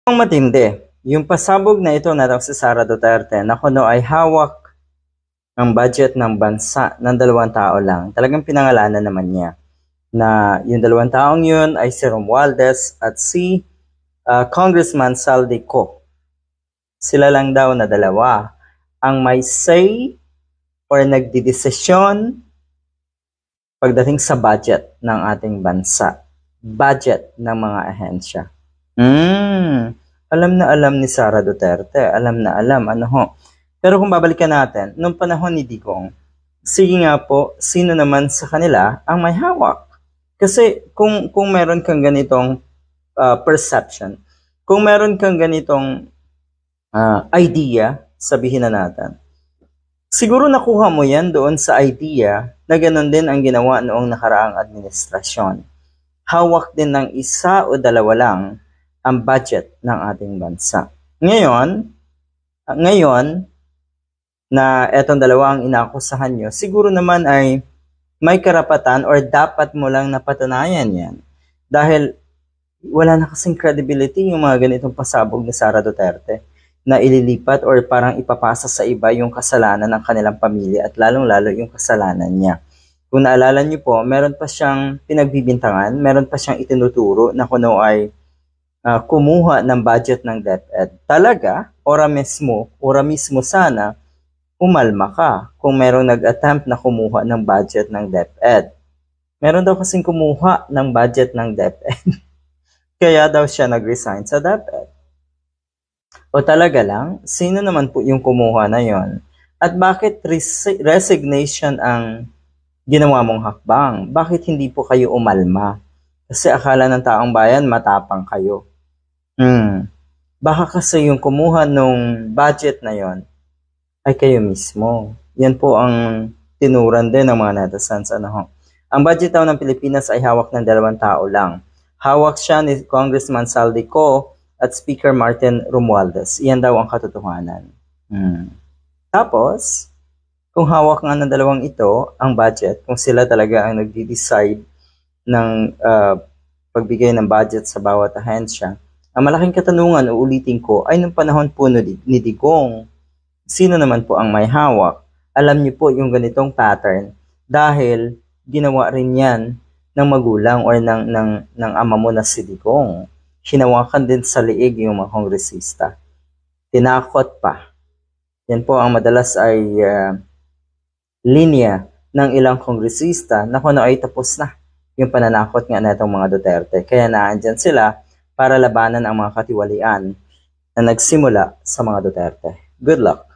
Ang matindi, yung pasabog na ito na si Sara Duterte na kuno ay hawak ng budget ng bansa ng dalawang tao lang. Talagang pinangalanan naman niya na yung dalawang taong yun ay si Romualdez at si Congressman Saldico. Sila lang daw na dalawa ang may say or nagdidesisyon pagdating sa budget ng ating bansa. Budget ng mga ahensya. Alam na alam ni Sara Duterte. Alam na alam. Ano ho? Pero kung babalikan natin, nung panahon ni Digong, sige nga po, sino naman sa kanila ang may hawak? Kasi kung meron kang ganitong perception, kung meron kang ganitong idea, sabihin na natin, siguro nakuha mo yan doon sa idea na ganun din ang ginawa noong nakaraang administrasyon. Hawak din ng isa o dalawa lang ang budget ng ating bansa. Ngayon na etong dalawa ang inaakusahan nyo, siguro naman ay may karapatan or dapat mo lang napatunayan yan. Dahil wala na kasing credibility yung mga ganitong pasabog ni Sara Duterte na ililipat or parang ipapasa sa iba yung kasalanan ng kanilang pamilya at lalong-lalo yung kasalanan niya. Kung naalala niyo po, meron pa siyang pinagbibintangan, meron pa siyang itinuturo na kuno ay kumuha ng budget ng DepEd. Talaga, ora mismo sana, umalma ka kung merong nag-attempt na kumuha ng budget ng DepEd. Meron daw kasing kumuha ng budget ng DepEd. Kaya daw siya nag-resign sa DepEd. O talaga lang, sino naman po yung kumuha na yon? At bakit resignation ang ginawa mong hakbang? Bakit hindi po kayo umalma? Kasi akala ng taong bayan, matapang kayo. Baka kasi yung kumuha nung budget na yon ay kayo mismo. Yan po ang tinuran din ng mga netizens. Ang budget daw ng Pilipinas ay hawak ng dalawang tao lang. Hawak siya ni Congressman Saldico at Speaker Martin Romualdez. Iyan daw ang katotohanan. Tapos, kung hawak nga ng dalawang ito, ang budget, kung sila talaga ang nagdi-decide ng pagbigay ng budget sa bawat ahensya, ang malaking katanungan, uulitin ko, ay nung panahon po ni Digong, sino naman po ang may hawak? Alam niyo po yung ganitong pattern dahil ginawa rin yan ng magulang or ng ama mo na si Digong. Hinawakan din sa liig yung mga kongresista. Tinakot pa. Yan po ang madalas ay linya ng ilang kongresista na kung ay tapos na yung pananakot nga na itong mga Duterte. Kaya naandyan sila para labanan ang mga katiwalian na nagsimula sa mga Duterte. Good luck!